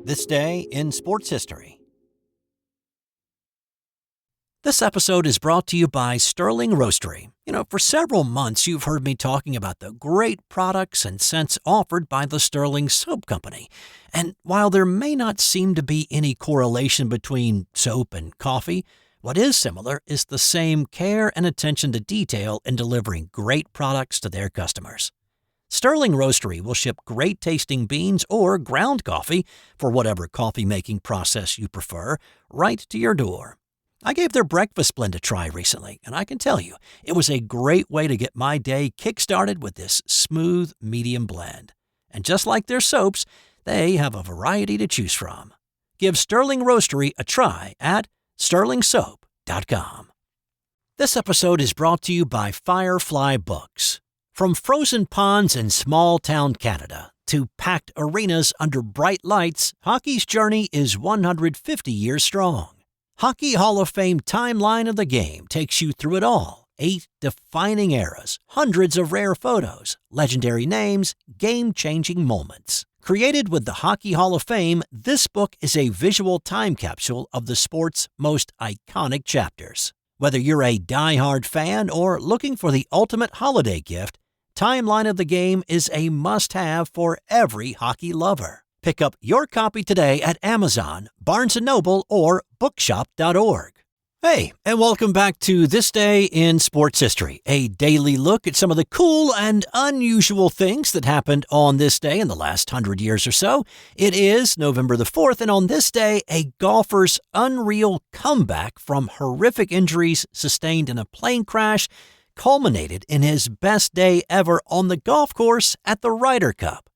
This day in sports history. This episode is brought to you by Sterling Roastery. For several months you've heard me talking about the great products and scents offered by the Sterling Soap Company. And while there may not seem to be any correlation between soap and coffee, what is similar is the same care and attention to detail in delivering great products to their customers. Sterling Roastery will ship great-tasting beans or ground coffee, for whatever coffee-making process you prefer, right to your door. I gave their breakfast blend a try recently, and I can tell you, it was a great way to get my day kick-started with this smooth, medium blend. And just like their soaps, they have a variety to choose from. Give Sterling Roastery a try at sterlingsoap.com. This episode is brought to you by Firefly Books. From frozen ponds in small-town Canada to packed arenas under bright lights, hockey's journey is 150 years strong. Hockey Hall of Fame Timeline of the Game takes you through it all. 8 defining eras, hundreds of rare photos, legendary names, game-changing moments. Created with the Hockey Hall of Fame, this book is a visual time capsule of the sport's most iconic chapters. Whether you're a die-hard fan or looking for the ultimate holiday gift, Timeline of the Game is a must-have for every hockey lover. Pick up your copy today at Amazon, Barnes & Noble, or bookshop.org. Hey, and welcome back to This Day in Sports History, a daily look at some of the cool and unusual things that happened on this day in the last 100 years or so. It is November the 4th, and on this day, a golfer's unreal comeback from horrific injuries sustained in a plane crash culminated in his best day ever on the golf course at the Ryder Cup.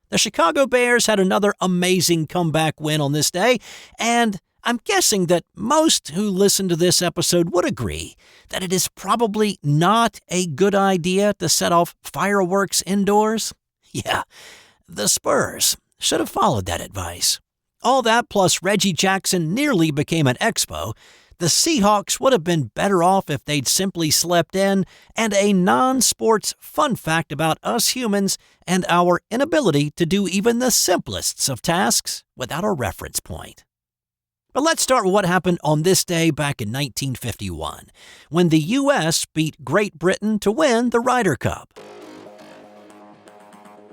The Chicago Bears had another amazing comeback win on this day, and I'm guessing that most who listen to this episode would agree that it is probably not a good idea to set off fireworks indoors. Yeah, the Spurs should have followed that advice. All that plus Reggie Jackson nearly became an Expo. The Seahawks would have been better off if they'd simply slept in, and a non-sports fun fact about us humans and our inability to do even the simplest of tasks without a reference point. But let's start with what happened on this day back in 1951, when the U.S. beat Great Britain to win the Ryder Cup.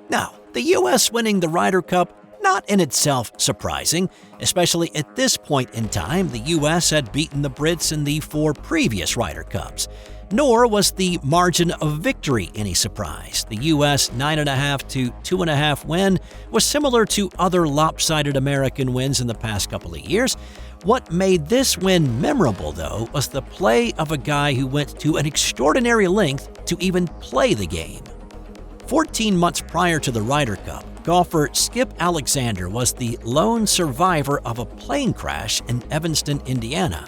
Now, the U.S. winning the Ryder Cup, not in itself surprising, especially at this point in time the U.S. had beaten the Brits in the 4 previous Ryder Cups. Nor was the margin of victory any surprise. The U.S. 9.5 to 2.5 win was similar to other lopsided American wins in the past couple of years. What made this win memorable, though, was the play of a guy who went to an extraordinary length to even play the game. 14 months prior to the Ryder Cup, golfer Skip Alexander was the lone survivor of a plane crash in Evanston, Indiana.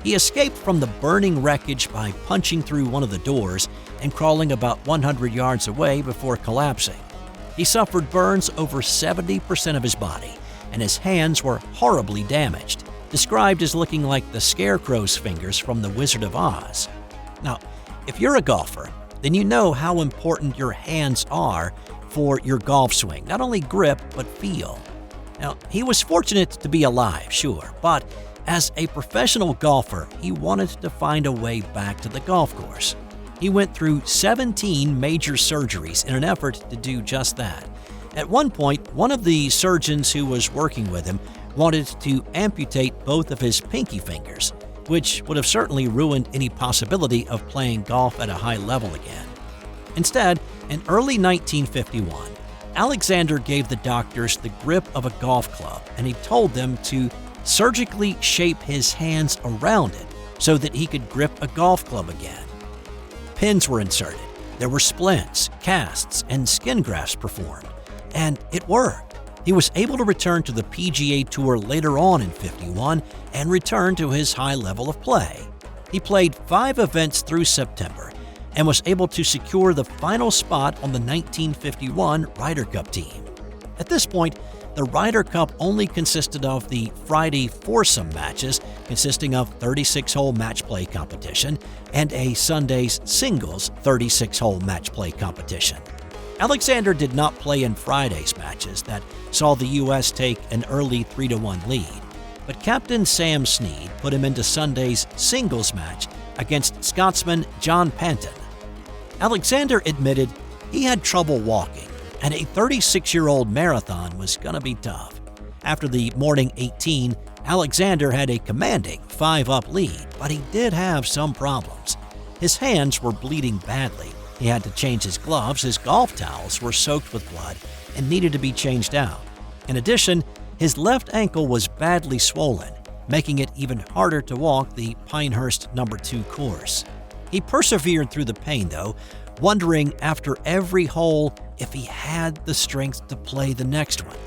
He escaped from the burning wreckage by punching through one of the doors and crawling about 100 yards away before collapsing. He suffered burns over 70% of his body, and his hands were horribly damaged, described as looking like the Scarecrow's fingers from The Wizard of Oz. Now, if you're a golfer, then you know how important your hands are for your golf swing, not only grip, but feel. Now, he was fortunate to be alive, sure, but as a professional golfer, he wanted to find a way back to the golf course. He went through 17 major surgeries in an effort to do just that. At one point, one of the surgeons who was working with him wanted to amputate both of his pinky fingers, which would have certainly ruined any possibility of playing golf at a high level again. Instead, in early 1951, Alexander gave the doctors the grip of a golf club, and he told them to surgically shape his hands around it so that he could grip a golf club again. Pins were inserted, there were splints, casts, and skin grafts performed, and it worked. He was able to return to the PGA Tour later on in '51 and return to his high level of play. He played 5 events through September and was able to secure the final spot on the 1951 Ryder Cup team. At this point, the Ryder Cup only consisted of the Friday foursome matches, consisting of 36-hole match play competition, and a Sunday's singles 36-hole match play competition. Alexander did not play in Friday's matches that saw the U.S. take an early 3-1 lead, but Captain Sam Snead put him into Sunday's singles match against Scotsman John Panton. Alexander admitted he had trouble walking, and a 36-year-old marathon was going to be tough. After the morning 18, Alexander had a commanding 5-up lead, but he did have some problems. His hands were bleeding badly. He had to change his gloves, his golf towels were soaked with blood and needed to be changed out. In addition, his left ankle was badly swollen, making it even harder to walk the Pinehurst No. 2 course. He persevered through the pain, though, wondering after every hole if he had the strength to play the next one.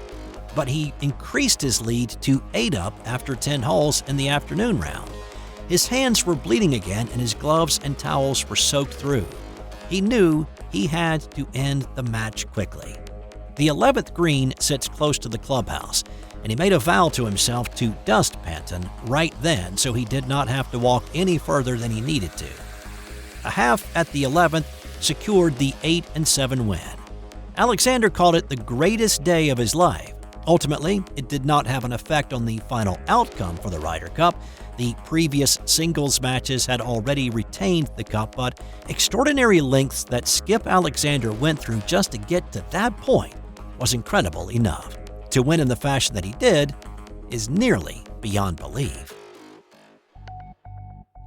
But he increased his lead to 8-up after 10 holes in the afternoon round. His hands were bleeding again and his gloves and towels were soaked through. He knew he had to end the match quickly. The 11th green sits close to the clubhouse, and he made a vow to himself to dust Panton right then so he did not have to walk any further than he needed to. A half at the 11th secured the 8-7 win. Alexander called it the greatest day of his life. Ultimately, it did not have an effect on the final outcome for the Ryder Cup. The previous singles matches had already retained the cup, but extraordinary lengths that Skip Alexander went through just to get to that point was incredible enough. To win in the fashion that he did is nearly beyond belief.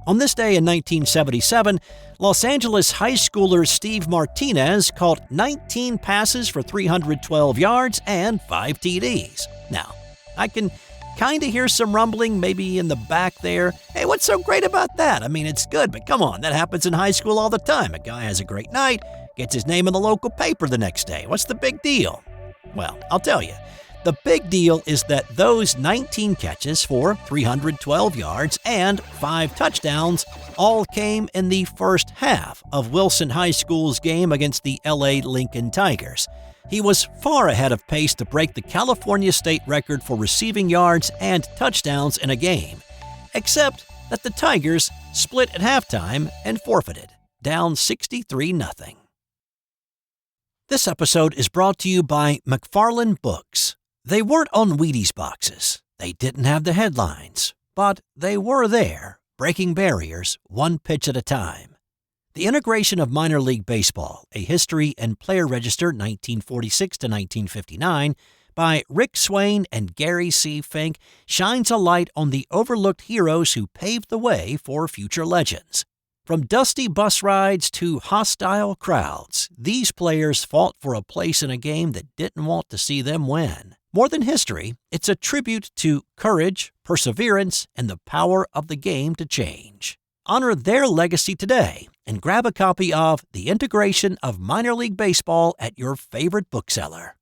On this day in 1977, Los Angeles high schooler Steve Martinez caught 19 passes for 312 yards and 5 TDs. Now, I can kind of hear some rumbling maybe in the back there. Hey, what's so great about that? I mean, it's good, but come on, that happens in high school all the time. A guy has a great night, gets his name in the local paper the next day. What's the big deal? Well, I'll tell you. The big deal is that those 19 catches for 312 yards and 5 touchdowns all came in the first half of Wilson High School's game against the LA Lincoln Tigers. He was far ahead of pace to break the California state record for receiving yards and touchdowns in a game, except that the Tigers split at halftime and forfeited, down 63-0. This episode is brought to you by McFarland Books. They weren't on Wheaties boxes. They didn't have the headlines, but they were there, breaking barriers one pitch at a time. The Integration of Minor League Baseball, A History and Player Register 1946 to 1959 by Rick Swain and Gary C. Fink shines a light on the overlooked heroes who paved the way for future legends. From dusty bus rides to hostile crowds, these players fought for a place in a game that didn't want to see them win. More than history, it's a tribute to courage, perseverance, and the power of the game to change. Honor their legacy today and grab a copy of The Integration of Minor League Baseball at your favorite bookseller.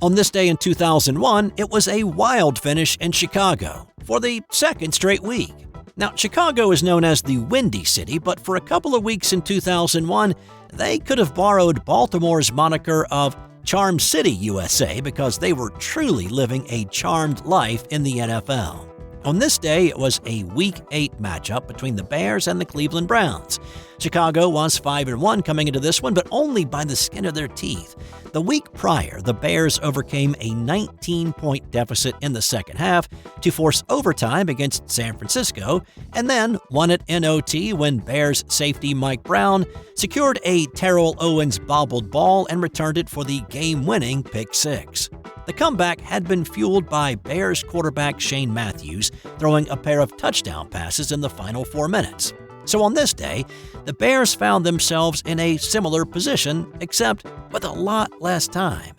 On this day in 2001, it was a wild finish in Chicago for the second straight week. Now, Chicago is known as the Windy City, but for a couple of weeks in 2001, they could have borrowed Baltimore's moniker of Charm City, USA, because they were truly living a charmed life in the NFL. On this day, it was a Week 8 matchup between the Bears and the Cleveland Browns. Chicago was 5-1 coming into this one, but only by the skin of their teeth. The week prior, the Bears overcame a 19-point deficit in the second half to force overtime against San Francisco, and then won it in OT when Bears safety Mike Brown secured a Terrell Owens bobbled ball and returned it for the game-winning pick six. The comeback had been fueled by Bears quarterback Shane Matthews throwing a pair of touchdown passes in the final 4 minutes. So on this day, the Bears found themselves in a similar position, except with a lot less time.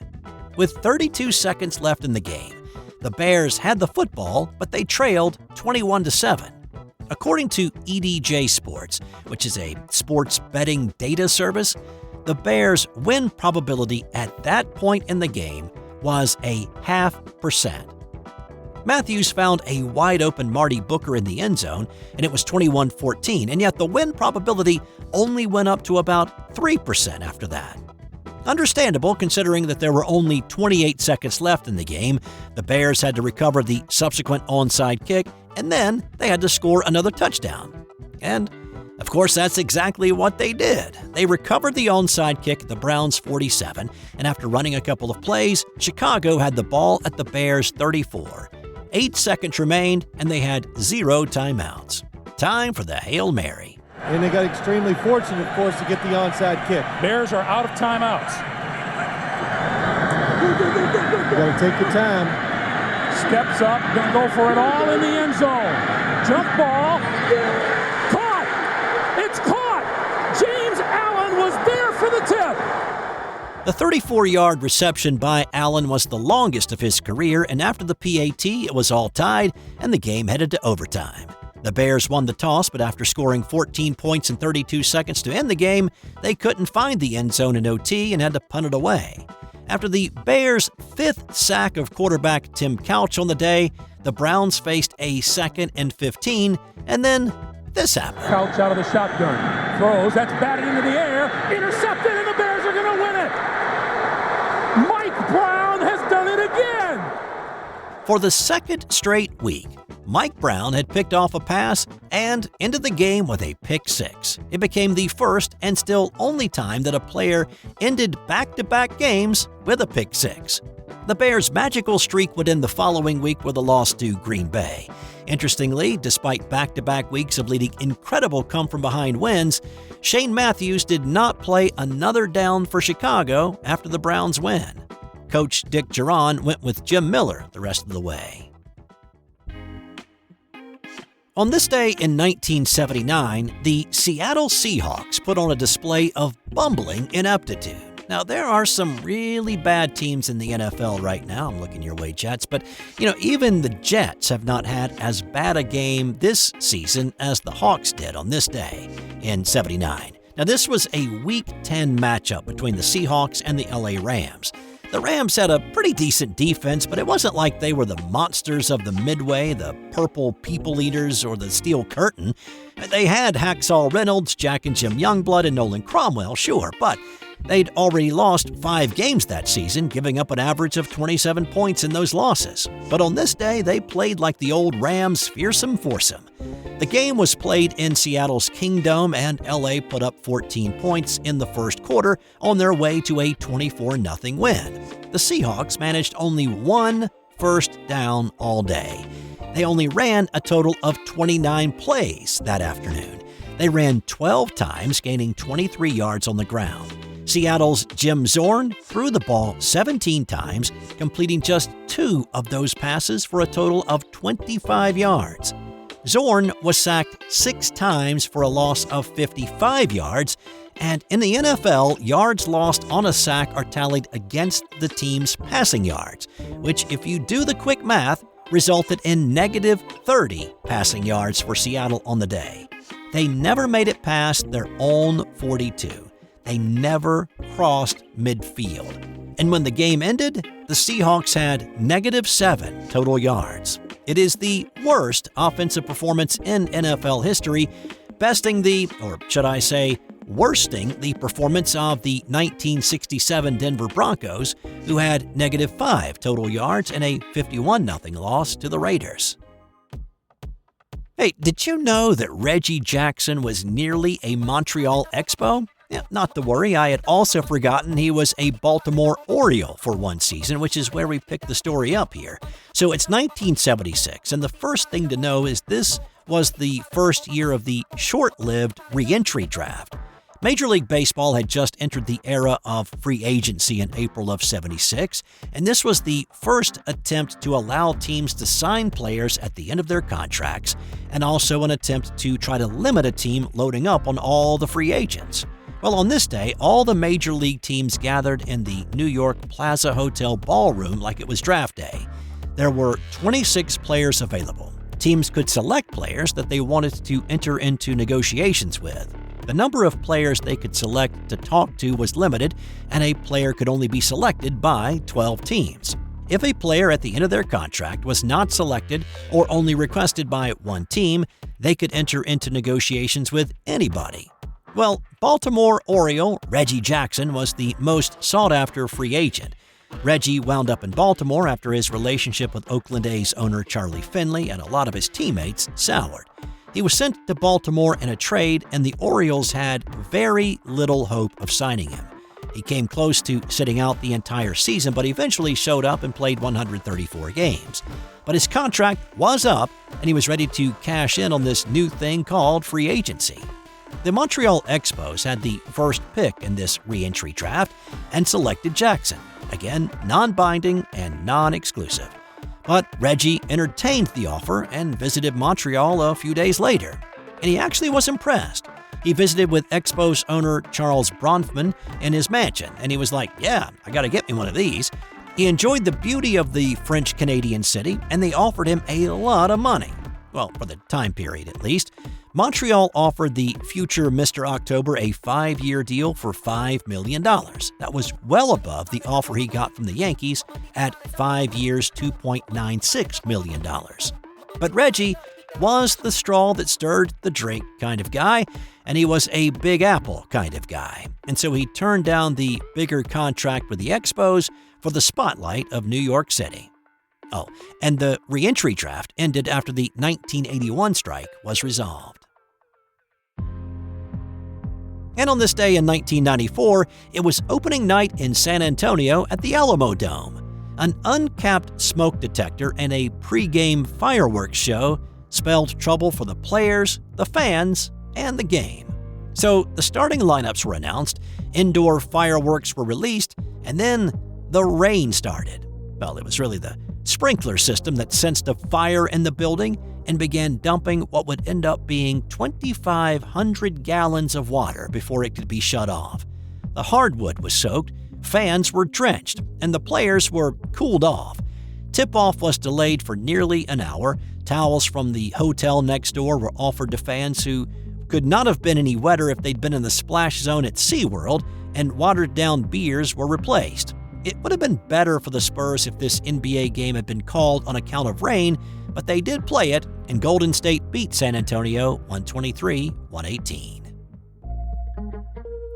With 32 seconds left in the game, the Bears had the football, but they trailed 21-7. According to EDJ Sports, which is a sports betting data service, the Bears' win probability at that point in the game was a 0.5%. Matthews found a wide-open Marty Booker in the end zone, and it was 21-14, and yet the win probability only went up to about 3% after that. Understandable, considering that there were only 28 seconds left in the game. The Bears had to recover the subsequent onside kick, and then they had to score another touchdown. And Of course, that's exactly what they did. They recovered the onside kick at the Browns' 47, and after running a couple of plays, Chicago had the ball at the Bears' 34. 8 seconds remained, and they had 0 timeouts. Time for the Hail Mary. And they got extremely fortunate, of course, to get the onside kick. Bears are out of timeouts. You got to take your time. Steps up, gonna go for it all in the end zone. Jump ball. Caught! It's caught! James Allen was there for the tip. The 34-yard reception by Allen was the longest of his career, and after the PAT, it was all tied, and the game headed to overtime. The Bears won the toss, but after scoring 14 points in 32 seconds to end the game, they couldn't find the end zone in OT and had to punt it away. After the Bears' 5th sack of quarterback Tim Couch on the day, the Browns faced a 2nd and 15, and then this happened. Couch out of the shotgun. Throws, that's batted into the air. Intercepted, and the Bears are going to win it. Mike Brown has done it again. For the second straight week, Mike Brown had picked off a pass and ended the game with a pick six. It became the first and still only time that a player ended back-to-back games with a pick six. The Bears' magical streak would end the following week with a loss to Green Bay. Interestingly, despite back-to-back weeks of leading incredible come-from-behind wins, Shane Matthews did not play another down for Chicago after the Browns' win. Coach Dick Jauron went with Jim Miller the rest of the way. On this day in 1979, the Seattle Seahawks put on a display of bumbling ineptitude. Now, there are some really bad teams in the NFL right now. I'm looking your way, Jets. But, even the Jets have not had as bad a game this season as the Hawks did on this day in '79. Now, this was a Week 10 matchup between the Seahawks and the LA Rams. The Rams had a pretty decent defense, but it wasn't like they were the monsters of the Midway, the Purple People Eaters, or the Steel Curtain. They had Hacksaw Reynolds, Jack and Jim Youngblood, and Nolan Cromwell, sure, but they'd already lost 5 games that season, giving up an average of 27 points in those losses. But on this day, they played like the old Rams' fearsome foursome. The game was played in Seattle's Kingdome, and LA put up 14 points in the first quarter on their way to a 24-0 win. The Seahawks managed only 1 first down all day. They only ran a total of 29 plays that afternoon. They ran 12 times, gaining 23 yards on the ground. Seattle's Jim Zorn threw the ball 17 times, completing just 2 of those passes for a total of 25 yards. Zorn was sacked 6 times for a loss of 55 yards, and in the NFL, yards lost on a sack are tallied against the team's passing yards, which, if you do the quick math, resulted in negative 30 passing yards for Seattle on the day. They never made it past their own 42. They never crossed midfield. And when the game ended, the Seahawks had negative 7 total yards. It is the worst offensive performance in NFL history, besting worsting the performance of the 1967 Denver Broncos, who had negative 5 total yards in a 51-0 loss to the Raiders. Hey, did you know that Reggie Jackson was nearly a Montreal Expo? Yeah, not to worry, I had also forgotten he was a Baltimore Oriole for one season, which is where we picked the story up here. So it's 1976, and the first thing to know is this was the first year of the short-lived re-entry draft. Major League Baseball had just entered the era of free agency in April of '76, and this was the first attempt to allow teams to sign players at the end of their contracts, and also an attempt to try to limit a team loading up on all the free agents. Well, on this day, all the major league teams gathered in the New York Plaza Hotel ballroom like it was draft day. There were 26 players available. Teams could select players that they wanted to enter into negotiations with. The number of players they could select to talk to was limited, and a player could only be selected by 12 teams. If a player at the end of their contract was not selected or only requested by one team, they could enter into negotiations with anybody. Well, Baltimore Oriole Reggie Jackson was the most sought-after free agent. Reggie wound up in Baltimore after his relationship with Oakland A's owner Charlie Finley and a lot of his teammates soured. He was sent to Baltimore in a trade, and the Orioles had very little hope of signing him. He came close to sitting out the entire season, but eventually showed up and played 134 games. But his contract was up, and he was ready to cash in on this new thing called free agency. The Montreal Expos had the first pick in this re-entry draft and selected Jackson, again non-binding and non-exclusive. But Reggie entertained the offer and visited Montreal a few days later, and he actually was impressed. He visited with Expos owner Charles Bronfman in his mansion, and he was like, "Yeah, I gotta get me one of these." He enjoyed the beauty of the French-Canadian city, and they offered him a lot of money. Well, for the time period at least. Montreal offered the future Mr. October a 5-year deal for $5 million. That was well above the offer he got from the Yankees at 5 years, $2.96 million. But Reggie was the straw that stirred the drink kind of guy, and he was a Big Apple kind of guy. And so he turned down the bigger contract with the Expos for the spotlight of New York City. Oh, and the re-entry draft ended after the 1981 strike was resolved. And on this day in 1994, it was opening night in San Antonio at the Alamodome. An uncapped smoke detector and a pre-game fireworks show spelled trouble for the players, the fans, and the game. So the starting lineups were announced, indoor fireworks were released, and then the rain started. Well, it was really the sprinkler system that sensed a fire in the building and began dumping what would end up being 2,500 gallons of water before it could be shut off. The hardwood was soaked, fans were drenched, and the players were cooled off. Tip-off was delayed for nearly an hour. Towels from the hotel next door were offered to fans who could not have been any wetter if they'd been in the splash zone at SeaWorld, and watered-down beers were replaced. It would have been better for the Spurs if this NBA game had been called on account of rain, but they did play it, and Golden State beat San Antonio 123-118.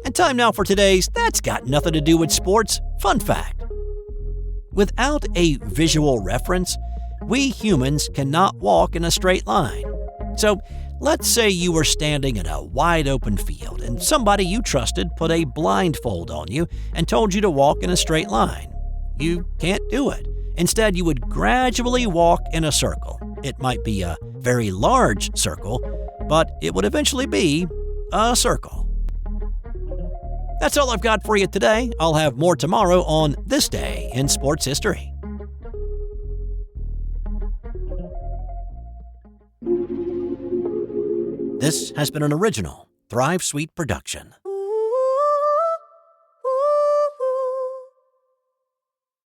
And time now for today's That's Got Nothing to Do with Sports fun fact. Without a visual reference, we humans cannot walk in a straight line. So, let's say you were standing in a wide-open field and somebody you trusted put a blindfold on you and told you to walk in a straight line. You can't do it. Instead, you would gradually walk in a circle. It might be a very large circle, but it would eventually be a circle. That's all I've got for you today. I'll have more tomorrow on This Day in Sports History. This has been an original Thrive Suite production.